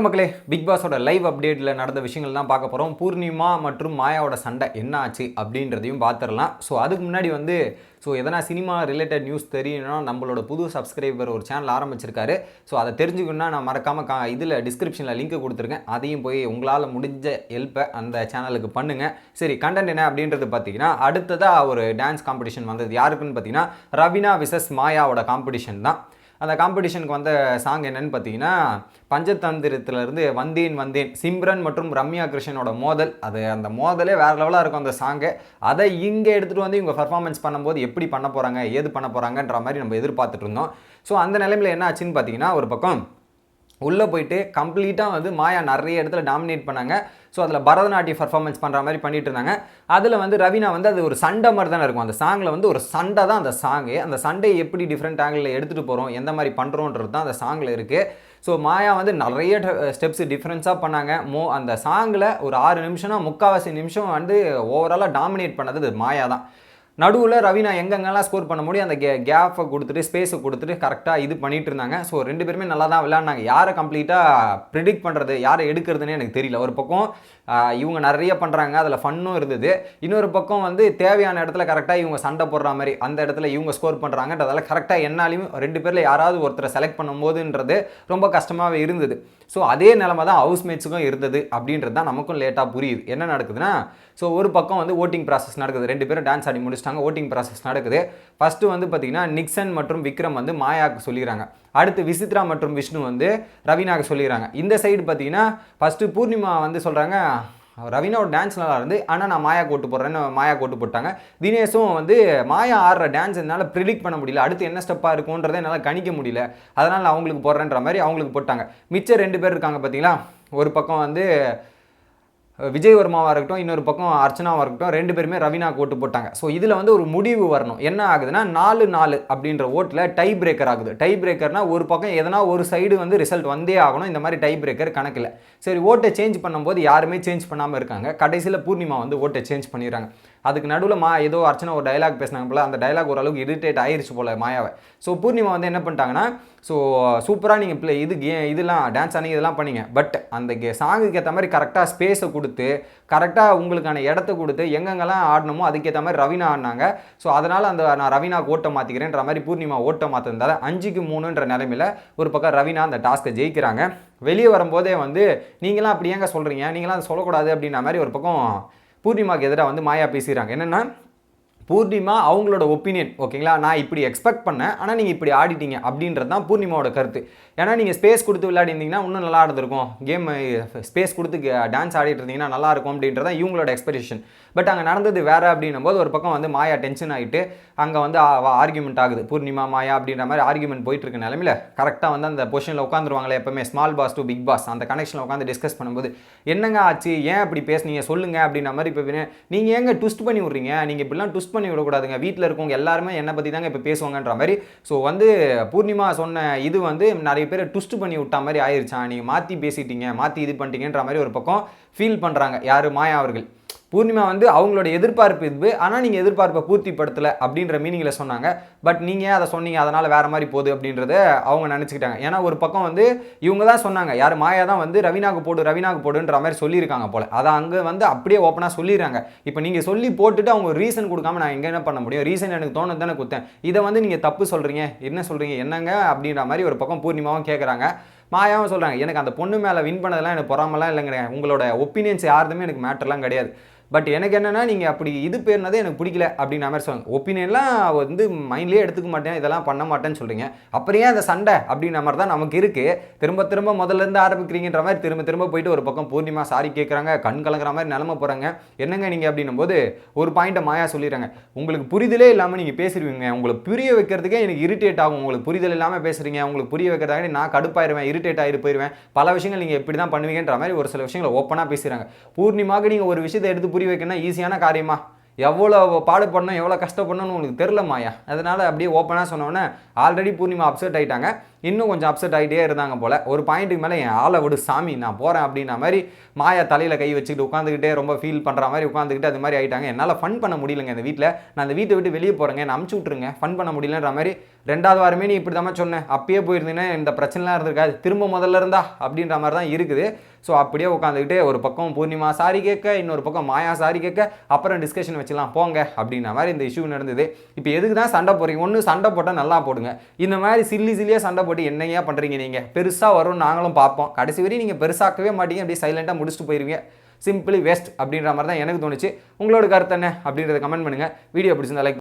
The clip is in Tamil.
மக்களே, பிக் பாஸோட லைவ் அப்டேட்டில் நடந்த விஷயங்கள் தான் பார்க்க போகிறோம். பூர்ணிமா மற்றும் மாயாவோட சண்டை என்ன ஆச்சு அப்படின்றதையும் பார்த்துடலாம். ஸோ அதுக்கு முன்னாடி எதனா சினிமா ரிலேட்டட் நியூஸ் தெரியணும்னா நம்மளோட புது சப்ஸ்கிரைபர் ஒரு சேனல் ஆரம்பிச்சிருக்காரு. ஸோ அதை தெரிஞ்சுக்கணுன்னா நான் மறக்காமல் இதில் டிஸ்கிரிப்ஷனில் லிங்க் கொடுத்துருக்கேன். அதையும் போய் உங்களால் முடிஞ்ச ஹெல்ப்பை அந்த சேனலுக்கு பண்ணுங்கள். சரி, கண்டென்ட் என்ன அப்படின்றது பார்த்தீங்கன்னா, அடுத்ததாக ஒரு டான்ஸ் காம்படிஷன் வந்தது. யாருக்குன்னு பார்த்தீங்கன்னா, ரவீனா விசஸ் மாயாவோட காம்படிஷன் தான். அந்த காம்படிஷனுக்கு வந்த சாங் என்னன்னு பார்த்தீங்கன்னா, பஞ்சதந்திரத்திலிருந்து வந்தேன் வந்தேன், சிம்ரன் மற்றும் ரம்யா கிருஷ்ணனோட மோதல். அந்த மோதலே வேறு லெவலாக இருக்கும் அந்த சாங்கு. அதை இங்கே எடுத்துகிட்டு வந்து இவங்க பர்ஃபார்மன்ஸ் பண்ணும்போது எப்படி பண்ண போகிறாங்க, ஏது பண்ண போகிறாங்கன்ற மாதிரி நம்ம எதிர்பார்த்துட்டு இருந்தோம். ஸோ அந்த நிலைமையில் என்ன ஆச்சுன்னு பார்த்தீங்கன்னா, ஒரு பக்கம் உள்ளே போயிட்டு கம்ப்ளீட்டாக மாயா நிறைய இடத்துல டாமினேட் பண்ணாங்க. ஸோ அதில் பரதநாட்டியம் பர்ஃபார்மன்ஸ் பண்ணுற மாதிரி பண்ணிட்டு இருந்தாங்க. அதில் ரவீனா அது ஒரு சண்டை மாதிரி தானே இருக்கும். அந்த சாங்கில் ஒரு சண்டை தான் அந்த சாங்கு. அந்த சண்டையை எப்படி டிஃப்ரெண்ட் ஆங்கிளில் எடுத்துகிட்டு போகிறோம், எந்த மாதிரி பண்ணுறோன்றது தான் அந்த சாங்கில் இருக்குது. ஸோ மாயா நிறைய ஸ்டெப்ஸ் டிஃப்ரென்ஸாக பண்ணாங்க. அந்த சாங்கில் ஒரு 6 நிமிஷம்னா 3/4 நிமிஷம் ஓவராலாக டாமினேட் பண்ணது மாயா தான். நடுவில் ரவீனா எங்கெங்கெல்லாம் ஸ்கோர் பண்ண முடியும் அந்த கேப்பை கொடுத்துட்டு ஸ்பேஸை கொடுத்துட்டு கரெக்டாக இது பண்ணிட்டு இருந்தாங்க. ஸோ 2 பேருமே நல்லா தான் விளையாடினாங்க. யாரை கம்ப்ளீட்டாக ப்ரிடிக்ட் பண்ணுறது, யாரை எடுக்கிறதுனே எனக்கு தெரியல. ஒரு பக்கம் இவங்க நிறைய பண்ணுறாங்க, அதில் ஃபன்னும் இருந்தது. இன்னொரு பக்கம் தேவையான இடத்துல கரெக்டாக இவங்க சண்டை போடுற மாதிரி அந்த இடத்துல இவங்க ஸ்கோர் பண்ணுறாங்கன்றதால கரெக்டாக என்னாலையும் 2 பேரில் யாராவது ஒருத்தரை செலக்ட் பண்ணும்போதுன்றது ரொம்ப கஷ்டமாகவே இருந்தது. ஸோ அதே நிலைமை தான் ஹவுஸ்மேட்ஸுக்கும் இருந்தது அப்படின்றது தான் நமக்கும் லேட்டாக புரியுது. என்ன நடக்குதுன்னா, ஸோ ஒரு பக்கம் ஓட்டிங் ப்ராசஸ் நடக்குது. 2 பேரும் டான்ஸ் ஆடி முடிச்சிட்டாங்க. ஓட்டிங் ப்ராசஸ் நடக்குது. ஃபஸ்ட்டு பார்த்தீங்கன்னா, நிக்சன் மற்றும் விக்ரம் மாயாவுக்கு சொல்லிடுறாங்க. அடுத்து விசித்ரா மற்றும் விஷ்ணு ரவீனாவுக்கு சொல்லிடுறாங்க. இந்த சைடு பார்த்தீங்கன்னா, ஃபஸ்ட்டு பூர்ணிமா சொல்கிறாங்க, ரவீனாவோட டான்ஸ் நல்லா இருந்து, ஆனால் நான் மாயா கோட்டு போடுறேன்னு மாயா கோட்டு போட்டாங்க. தினேஷும் மாயா ஆடுற டான்ஸ் என்னால் ப்ரிடிக்ட் பண்ண முடியல, அடுத்து என்ன ஸ்டெப்பாக இருக்குன்றதை என்னால் கணிக்க முடியல, அதனால் நான் அவங்களுக்கு போடுறேன்ற மாதிரி அவங்களுக்கு போட்டாங்க. மிச்சம் 2 பேர் இருக்காங்க பார்த்தீங்களா, ஒரு பக்கம் விஜய் வர்மாவாக இருக்கட்டும், இன்னொரு பக்கம் அர்ச்சனாவாக இருக்கட்டும், 2 பேருமே ரவீனா ஓட்டு போட்டாங்க. ஸோ இதில் ஒரு முடிவு வரணும். என்ன ஆகுதுன்னா, 4-4 அப்படின்ற ஓட்டில் டை பிரேக்கர் ஆகுது. டை பிரேக்கர்னால் ஒரு பக்கம் எதனா ஒரு சைடு ரிசல்ட் வந்தே ஆகணும். இந்த மாதிரி டை பிரேக்கர் கணக்கில். சரி, ஓட்டை சேஞ்ச் பண்ணும்போது யாருமே சேஞ்ச் பண்ணாமல் இருக்காங்க. கடைசியில் பூர்ணிமா ஓட்டை சேஞ்ச் பண்ணிடுறாங்க. அதுக்கு நடுவில் ஏதோ அர்ச்சனா ஒரு டைலாக் பேசினாங்க போல். அந்த டைலாக் ஓரளவுக்கு இரிட்டேட் ஆயிடுச்சு போல் மாயாவை. ஸோ பூர்ணிமா என்ன பண்ணிட்டாங்கன்னா, ஸோ சூப்பராக நீங்கள் இதெல்லாம் டான்ஸ் ஆனீங்க, இதெல்லாம் பண்ணீங்க. பட் அந்த சாங்குக்கு ஏற்ற மாதிரி கரெக்டாக ஸ்பேஸை கொடுத்து, கரெக்டாக உங்களுக்கான இடத்த கொடுத்து, எங்கெங்கெல்லாம் ஆடணுமோ அதுக்கேற்ற மாதிரி ரவீனா ஆடினாங்க. ஸோ அதனால் நான் ரவீனாவுக்கு ஓட்டை மாற்றிக்கிறேன்ற மாதிரி பூர்ணிமா ஓட்டை மாற்றிருந்தால 5-3ன்ற நிலைமையில் ஒரு பக்கம் ரவீனா அந்த டாஸ்க்கை ஜெயிக்கிறாங்க. வெளியே வரும்போதே நீங்களாம் அப்படி ஏங்க சொல்கிறீங்க, நீங்களாம் அதை சொல்லக்கூடாது அப்படின்ற மாதிரி ஒரு பக்கம் பூர்ணிமாவுக்கு எதிராக மாயா பேசுகிறாங்க. என்னென்னா, பூர்ணிமா அவங்களோட ஒப்பீனியன், ஓகேங்களா, நான் இப்படி எக்ஸ்பெக்ட் பண்ணேன், ஆனால் நீங்கள் இப்படி ஆடிட்டீங்க அப்படின்றது தான் பூர்ணிமாவோட கருத்து. ஏன்னா நீங்கள் ஸ்பேஸ் கொடுத்து விளையாடிருந்தீங்கன்னா இன்னும் நல்லா இருந்திருக்கும், கேம் ஸ்பேஸ் கொடுத்து டான்ஸ் ஆடிட்டு இருந்தீங்கன்னா நல்லாயிருக்கும் அப்படின்றதான் இவங்களோட எக்ஸ்பெக்டேஷன். பட் அங்கே நடந்தது வேறு அப்படின்னும் போது ஒரு பக்கம் மாயா டென்ஷன் ஆகிட்டு அங்கே ஆர்கியூமெண்ட் ஆகுது. பூர்ணிமா மாயா அப்படின்ற மாதிரி ஆர்கியூமெண்ட் போயிட்டு இருக்க நிலமையில் கரெக்டாக அந்த பொசிஷனில் உட்காந்துருவாங்களே எப்பவுமே, small boss to big boss, அந்த கனெக்ஷனில் உட்காந்து டிஸ்கஸ் பண்ணும்போது என்னங்க ஆச்சு, ஏன் அப்படி பேசுனீங்க சொல்லுங்க அப்படின்ற மாதிரி. இப்போ நீங்கள் ஏங்க ட்விஸ்ட் பண்ணி விட்றீங்க, நீங்கள் இப்படிலாம் ட்விஸ்ட் பண்ணி விடக்கூடாதுங்க, வீட்டில் இருக்கவங்க எல்லாருமே என்னை பற்றி தாங்க இப்போ பேசுவாங்கன்ற மாதிரி. ஸோ பூர்ணிமா சொன்ன இது நிறைய பேர் ட்விஸ்ட் பண்ணி விட்டா மாதிரி ஆயிடுச்சா, நீங்கள் மாற்றி பேசிட்டீங்க, மாற்றி இது பண்ணிட்டீங்கன்ற மாதிரி ஒரு பக்கம் ஃபீல் பண்ணுறாங்க யார், மாயா அவர்கள். பூர்ணிமா அவங்களோட எதிர்பார்ப்பு இது, ஆனால் நீங்கள் எதிர்பார்ப்பை பூர்த்திப்படுத்தலை அப்படின்ற மீனிங்கில் சொன்னாங்க. பட் நீங்கள் அதை சொன்னீங்க, அதனால் வேறு மாதிரி போகுது அப்படின்றத அவங்க நினச்சிக்கிட்டாங்க. ஏன்னா ஒரு பக்கம் இவங்க தான் சொன்னாங்க, யார் மாயா தான் ரவீனாவுக்கு போடுன்ற மாதிரி சொல்லியிருக்காங்க போல். அதை அங்கே அப்படியே ஓப்பனாக சொல்லிடுறாங்க. இப்போ நீங்கள் சொல்லி போட்டுட்டு அவங்க ரீசன் கொடுக்காம நான் எங்கே என்ன பண்ண முடியும், ரீசன் எனக்கு தோணுது தானே குத்தேன், இதை நீங்கள் தப்பு சொல்கிறீங்க, என்ன சொல்கிறீங்க என்னங்க அப்படின்ற மாதிரி ஒரு பக்கம் பூர்ணிமாவும் கேட்குறாங்க. மாயாவும் சொல்கிறாங்க, எனக்கு அந்த பொண்ணு மேலே வின் பண்ணதெல்லாம் எனக்கு பொறாமலாம் இல்லைங்க, உங்களோட ஒப்பீனியன்ஸ் யாருமே எனக்கு மேட்டர்லாம் கிடையாது. பட் எனக்கு என்னென்னா, நீங்கள் அப்படி இது பேர்னதே எனக்கு பிடிக்கல அப்படின்ற மாதிரி சொல்லுங்க. ஒப்பீனியன்லாம் மைண்ட்லேயே எடுத்துக்க மாட்டேன், இதெல்லாம் பண்ண மாட்டேன்னு சொல்கிறீங்க. அப்புறம் அந்த சண்டை அப்படின்ற மாதிரி தான் நமக்கு இருக்குது. திரும்ப முதல்லேருந்து ஆரம்பிக்கிறீங்கன்ற மாதிரி திரும்ப போயிட்டு ஒரு பக்கம் பூர்ணிமா சாரி கேட்குறாங்க, கண் கலங்குற மாதிரி நிலமை போகிறாங்க. என்னங்க நீங்கள் அப்படின்னும் போது ஒரு பாயிண்ட்டை மாயா சொல்லிடுறாங்க, உங்களுக்கு புரிதலே இல்லாமல் நீங்கள் பேசிடுவீங்க, உங்களுக்கு புரிய வைக்கிறதுக்கே எனக்கு இரிட்டேட் ஆகும், உங்களுக்கு புரிதல் இல்லாமல் பேசுகிறீங்க, உங்களுக்கு புரிய வைக்கிறதாக நான் கடுப்பாயிருவேன், இரிட்டேட் ஆகிட்டு போயிடுவேன், பல விஷயங்கள் நீங்கள் எப்படி தான் பண்ணுவீங்கன்ற மாதிரி ஒரு சில விஷயங்களை ஓப்பனாக பேசுகிறாங்க. பூர்ணிமாவுக்கு நீங்கள் ஒரு விஷயத்தை எடுத்து வைக்கணும் ஈஸியான காரியமா, எவ்வளோ பாடுபடணும் எவ்வளோ கஷ்டப்படணும்னு உங்களுக்கு தெரில மாயா. அதனால் அப்படியே ஓப்பனாக சொன்னோன்னே ஆல்ரெடி பூர்ணிமா அப்செட் ஆகிட்டாங்க. இன்னும் கொஞ்சம் அப்செட் ஆகிட்டே இருந்தாங்க போல். ஒரு பாயிண்ட்டுக்கு மேலே என் ஆளை விடு சாமி நான் போகிறேன் அப்படின்ன மாதிரி மாயா தலையில் கை வச்சுக்கிட்டு உட்காந்துக்கிட்டே ரொம்ப ஃபீல் பண்ணுற மாதிரி உட்காந்துக்கிட்டு அது மாதிரி ஆகிட்டாங்க. என்னால் ஃபன் பண்ண முடியலங்க இந்த வீட்டில், நான் அந்த வீட்டை விட்டு வெளியே போகிறேங்க, நான் அமுச்சு விட்ருங்க, ஃபன் பண்ண முடியலன்ற மாதிரி. 2வது வாரமே நீ இப்படி தான் சொன்னேன், அப்பயே போயிருந்தீங்கன்னா இந்த பிரச்சனைலாம் இருந்திருக்காது, திரும்ப முதல்ல இருந்தா அப்படின்ற மாதிரி தான் இருக்குது. ஸோ அப்படியே உட்காந்துக்கிட்டு ஒரு பக்கம் பூர்ணிமா சாரி கேட்க, இன்னொரு பக்கம் மாயா சாரி கேட்க, அப்புறம் டிஸ்கஷன் வச்சுலாம் போங்க அப்படின்ற மாதிரி இந்த இஷ்யூ நடந்தது. இப்போ எதுக்கு தான் சண்டை போடுறீங்க? ஒன்று சண்டை போட்டால் நல்லா போடுங்க, இந்த மாதிரி சில்லியாக சண்டை போட்டு என்னையா பண்ணுறீங்க நீங்கள்? பெருசாக வரும் நாங்களும் பார்ப்போம், கடைசி வரையும் நீங்கள் பெருசாக்கவே மாட்டீங்க, அப்படியே சைலண்ட்டாக முடிச்சுட்டு போயிருவீங்க. சிம்பிளி வேஸ்ட் அப்படின்ற மாதிரி தான் எனக்கு தோணுச்சு. உங்களோட கருத்து என்ன அப்படின்றத கமெண்ட் பண்ணுங்கள். வீடியோ பிடிச்சிருந்தா லைக்